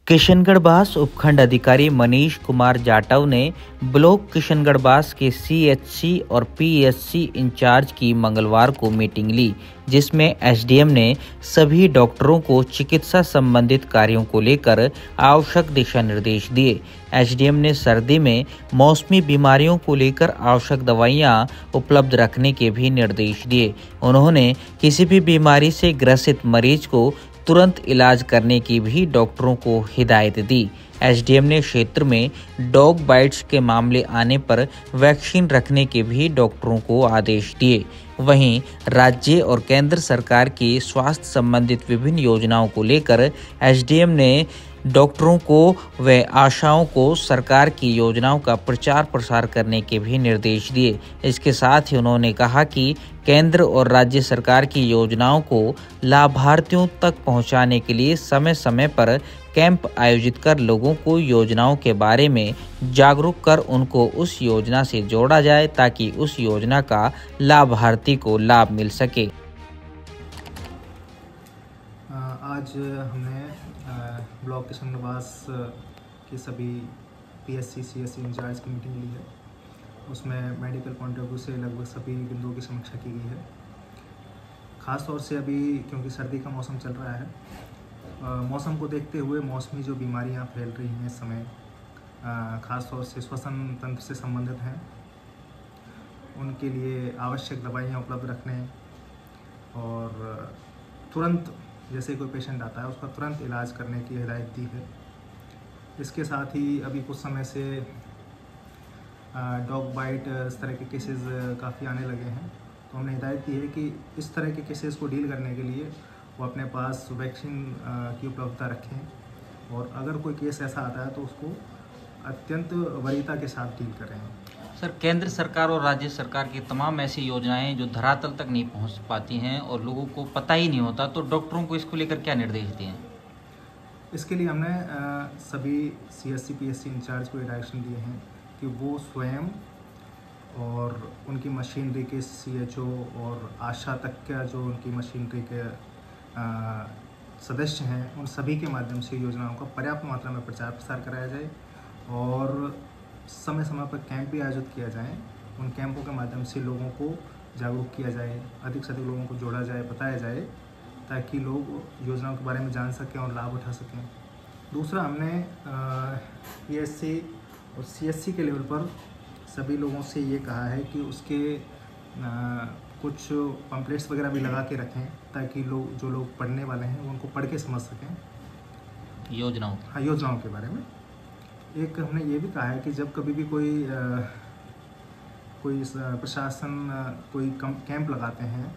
किशनगढ़ उपखंड अधिकारी मनीष कुमार जाटव ने ब्लॉक किशनगढ़ के सीएचसी और पीएचसी इंचार्ज की मंगलवार को मीटिंग ली, जिसमें एसडीएम ने सभी डॉक्टरों को चिकित्सा संबंधित कार्यों को लेकर आवश्यक दिशा निर्देश दिए। एसडीएम ने सर्दी में मौसमी बीमारियों को लेकर आवश्यक दवाइयां उपलब्ध रखने के भी निर्देश दिए। उन्होंने किसी भी बीमारी से ग्रसित मरीज को तुरंत इलाज करने की भी डॉक्टरों को हिदायत दी। एसडीएम ने क्षेत्र में डॉग बाइट्स के मामले आने पर वैक्सीन रखने के भी डॉक्टरों को आदेश दिए। वहीं राज्य और केंद्र सरकार की स्वास्थ्य संबंधित विभिन्न योजनाओं को लेकर एसडीएम ने डॉक्टरों को व आशाओं को सरकार की योजनाओं का प्रचार प्रसार करने के भी निर्देश दिए। इसके साथ ही उन्होंने कहा कि केंद्र और राज्य सरकार की योजनाओं को लाभार्थियों तक पहुंचाने के लिए समय समय पर कैंप आयोजित कर लोगों को योजनाओं के बारे में जागरूक कर उनको उस योजना से जोड़ा जाए ताकि उस योजना का लाभार्थी को लाभ मिल सके। आज हमने ब्लॉक किशनगढ़ के सभी पीएचसी सीएचसी इंचार्ज की मीटिंग ली है। उसमें मेडिकल पॉइंट ऑफ व्यू से लगभग सभी बिंदुओं की समीक्षा की गई है। ख़ास तौर से अभी क्योंकि सर्दी का मौसम चल रहा है, मौसम को देखते हुए मौसमी जो बीमारियां फैल रही हैं इस समय, ख़ास तौर से श्वसन तंत्र से संबंधित हैं, उनके लिए आवश्यक दवाइयां उपलब्ध रखने और तुरंत जैसे कोई पेशेंट आता है उसका तुरंत इलाज करने की हिदायत दी है। इसके साथ ही अभी कुछ समय से डॉग बाइट इस तरह के केसेस काफ़ी आने लगे हैं, तो हमने हिदायत दी है कि इस तरह के केसेस को डील करने के लिए वो अपने पास वैक्सीन की उपलब्धता रखें और अगर कोई केस ऐसा आता है तो उसको अत्यंत वरीयता के साथ डील करें। सर, केंद्र सरकार और राज्य सरकार की तमाम ऐसी योजनाएं जो धरातल तक नहीं पहुंच पाती हैं और लोगों को पता ही नहीं होता, तो डॉक्टरों को इसको लेकर क्या निर्देश दिए हैं? इसके लिए हमने सभी सीएचसी पीएचसी इंचार्ज को डायरेक्शन दिए हैं कि वो स्वयं और उनकी मशीनरी के सीएचओ और आशा तक का जो उनकी मशीनरी के सदस्य हैं उन सभी के माध्यम से योजनाओं का पर्याप्त मात्रा में प्रचार प्रसार कराया जाए और समय समय पर कैंप भी आयोजित किया जाए। उन कैंपों के माध्यम से लोगों को जागरूक किया जाए, अधिक से अधिक लोगों को जोड़ा जाए, बताया जाए ताकि लोग योजनाओं के बारे में जान सकें और लाभ उठा सकें। दूसरा, हमने पीएचसी और सीएचसी के लेवल पर सभी लोगों से ये कहा है कि उसके कुछ पम्पलेट्स वगैरह भी लगा के रखें ताकि जो लोग पढ़ने वाले हैं उनको पढ़ के समझ सकें योजनाओं के बारे में। एक हमने ये भी कहा है कि जब कभी भी कोई प्रशासन कोई कैंप लगाते हैं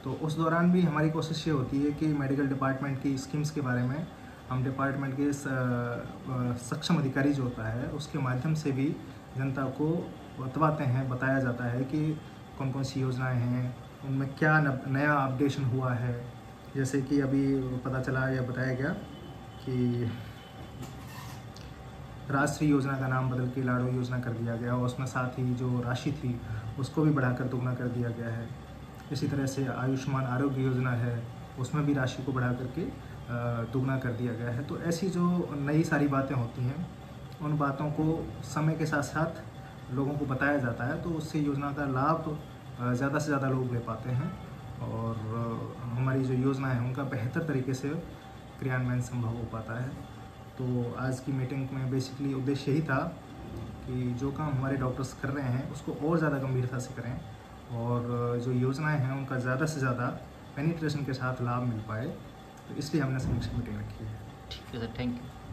तो उस दौरान भी हमारी कोशिश ये होती है कि मेडिकल डिपार्टमेंट की स्कीम्स के बारे में हम डिपार्टमेंट के सक्षम अधिकारी जो होता है उसके माध्यम से भी जनता को बताया जाता है कि कौन कौन सी योजनाएं हैं, उनमें क्या नया अपडेशन हुआ है। जैसे कि अभी पता चला या बताया गया कि राष्ट्रीय योजना का नाम बदल के लाडो योजना कर दिया गया और उसमें साथ ही जो राशि थी उसको भी बढ़ाकर दुगना कर दिया गया है। इसी तरह से आयुष्मान आरोग्य योजना है, उसमें भी राशि को बढ़ा करके दुगना कर दिया गया है। तो ऐसी जो नई सारी बातें होती हैं उन बातों को समय के साथ साथ लोगों को बताया जाता है, तो उससे योजना का लाभ ज़्यादा से ज़्यादा लोग ले पाते हैं और हमारी जो योजना है उनका बेहतर तरीके से क्रियान्वयन संभव हो पाता है। तो आज की मीटिंग में बेसिकली उद्देश्य यही था कि जो काम हमारे डॉक्टर्स कर रहे हैं उसको और ज़्यादा गंभीरता से करें और जो योजनाएं हैं उनका ज़्यादा से ज़्यादा पेनिट्रेशन के साथ लाभ मिल पाए, तो इसलिए हमने समीक्षा मीटिंग रखी है। ठीक है सर, थैंक यू।